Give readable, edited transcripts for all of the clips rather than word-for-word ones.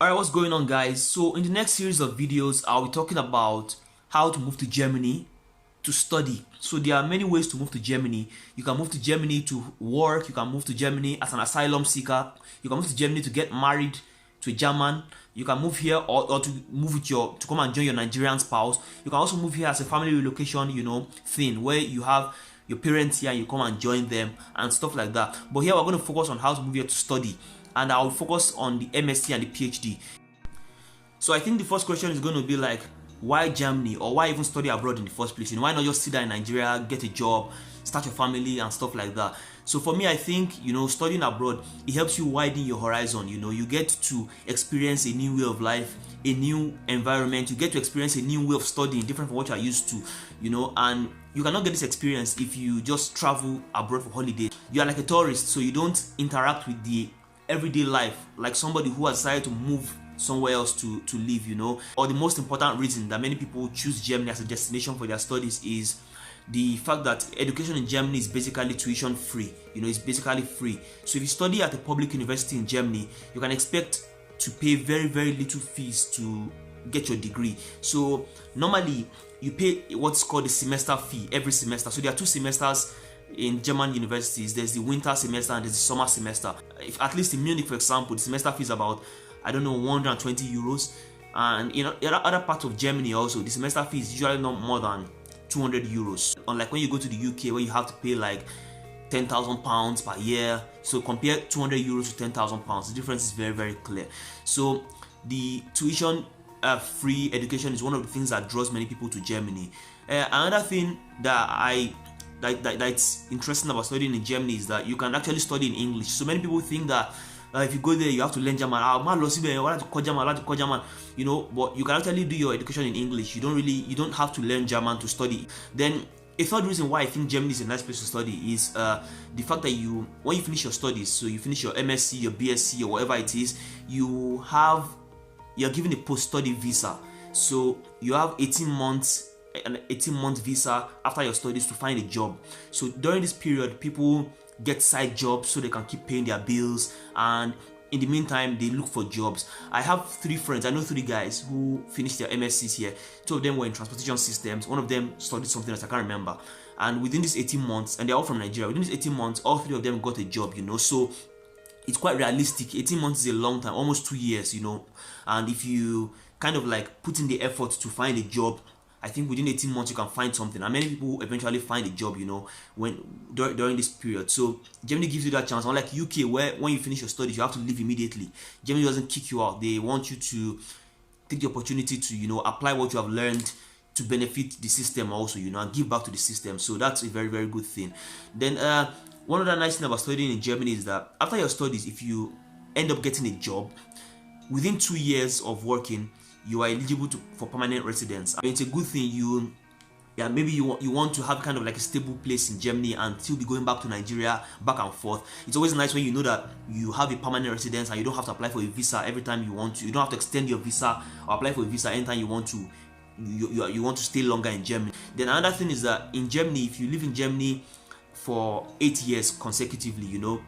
Alright, what's going on, guys? So in the next series of videos, I'll be talking about how to move to Germany to study. So there are many ways to move to Germany. You can move to Germany to work, you can move to Germany as an asylum seeker, you can move to Germany to get married to a German, you can move here or to move with to come and join your Nigerian spouse. You can also move here as a family relocation, thing where you have your parents here and you come and join them and stuff like that. But here we're going to focus on how to move here to study, and I'll focus on the MSc and the PhD. So I think the first question is going to be like, why Germany, or why even study abroad in the first place? Why not just sit there in Nigeria, get a job, start your family and stuff like that? So for me, I think studying abroad, it helps you widen your horizon. You get to experience a new way of life, a new environment. You get to experience a new way of studying, different from what you are used to. And you cannot get this experience if you just travel abroad for holiday. You are like a tourist, so you don't interact with the everyday life like somebody who has decided to move somewhere else to live. Or the most important reason that many people choose Germany as a destination for their studies is the fact that education in Germany is basically tuition free. It's basically free. So if you study at a public university in Germany, you can expect to pay very, very little fees to get your degree. So normally you pay what's called the semester fee every semester. So there are two semesters in German universities. There's the winter semester and there's the summer semester. If at least in Munich, for example, the semester fee is about 120 euros, and in other parts of Germany also the semester fee is usually not more than 200 euros. Unlike when you go to the UK, where you have to pay like 10,000 pounds per year. So compare 200 euros to 10,000 pounds, the difference is very, very clear. So the tuition free education is one of the things that draws many people to Germany. Another thing that's interesting about studying in Germany is that you can actually study in English. So many people think that if you go there you have to learn German. But you can actually do your education in English. You don't have to learn German to study. Then a third reason why I think Germany is a nice place to study is the fact that when you finish your studies, so you finish your MSc, your BSc, or whatever it is, you're given a post-study visa. So you have an 18-month visa after your studies to find a job. So during this period, people get side jobs so they can keep paying their bills, and in the meantime they look for jobs. I have three friends, I know three guys who finished their MSCs here. Two of them were in transportation systems, one of them studied something else I can't remember, and within these 18 months, and they're all from Nigeria, within these 18 months all three of them got a job. So it's quite realistic. 18 months is a long time, almost 2 years. And if you kind of like put in the effort to find a job, I think within 18 months you can find something, and many people eventually find a job, during this period. So Germany gives you that chance. Unlike UK, where when you finish your studies you have to leave immediately. Germany doesn't kick you out. They want you to take the opportunity to apply what you have learned to benefit the system also, and give back to the system. So that's a very, very good thing. Then one other nice thing about studying in Germany is that after your studies, if you end up getting a job, within 2 years of working, you are eligible for permanent residence. It's a good thing. Maybe you want to have kind of like a stable place in Germany and still be going back to Nigeria back and forth. It's always nice when you know that you have a permanent residence and you don't have to apply for a visa every time you want to. You don't have to extend your visa or apply for a visa anytime you want to. You want to stay longer in Germany. Then another thing is that in Germany, if you live in Germany for 8 years consecutively, you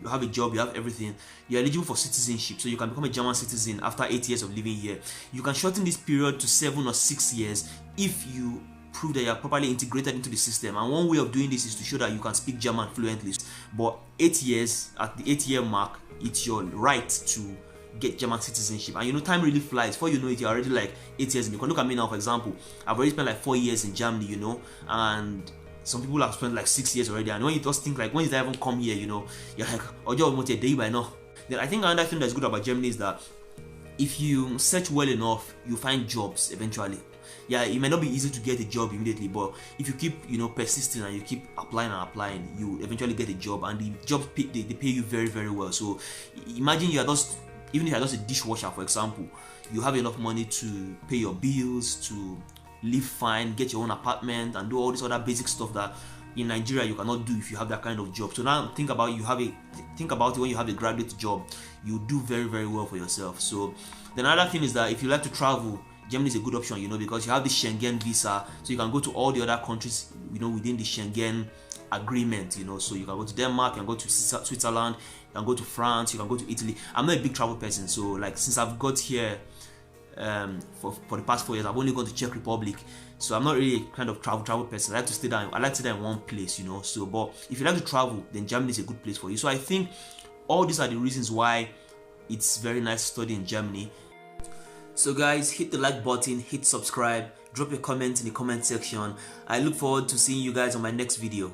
have a job, you have everything, you're eligible for citizenship. So you can become a German citizen after 8 years of living here. You can shorten this period to 7 or 6 years if you prove that you are properly integrated into the system. And one way of doing this is to show that you can speak German fluently. But 8 years, at the 8-year mark, it's your right to get German citizenship. And time really flies. Before you know it, you're already like 8 years in. You can look at me now, for example. I've already spent like 4 years in Germany, and some people have spent like 6 years already, and when you just think like, when did I even come here, you're like, oh, you're almost a day by now. Then I think another thing that's good about Germany is that if you search well enough, you find jobs eventually. It may not be easy to get a job immediately, but if you keep persisting and you keep applying and applying, you eventually get a job, and the jobs they pay you very, very well. So imagine even if you're just a dishwasher, for example, you have enough money to pay your bills, to live fine, get your own apartment, and do all this other basic stuff that in Nigeria you cannot do if you have that kind of job. So now think about it when you have a graduate job, you do very, very well for yourself. So the another thing is that if you like to travel, Germany is a good option, because you have the Schengen visa, so you can go to all the other countries, within the Schengen agreement, you know. So you can go to Denmark, you can go to Switzerland, you can go to France, you can go to Italy. I'm not a big travel person, so like since I've got here for the past 4 years, I've only gone to Czech Republic, so I'm not really a kind of travel person. I like to stay down. I like to stay down in one place, you know. So, but if you like to travel, then Germany is a good place for you. So I think all these are the reasons why it's very nice to study in Germany. So guys, hit the like button, hit subscribe, drop a comment in the comment section. I look forward to seeing you guys on my next video.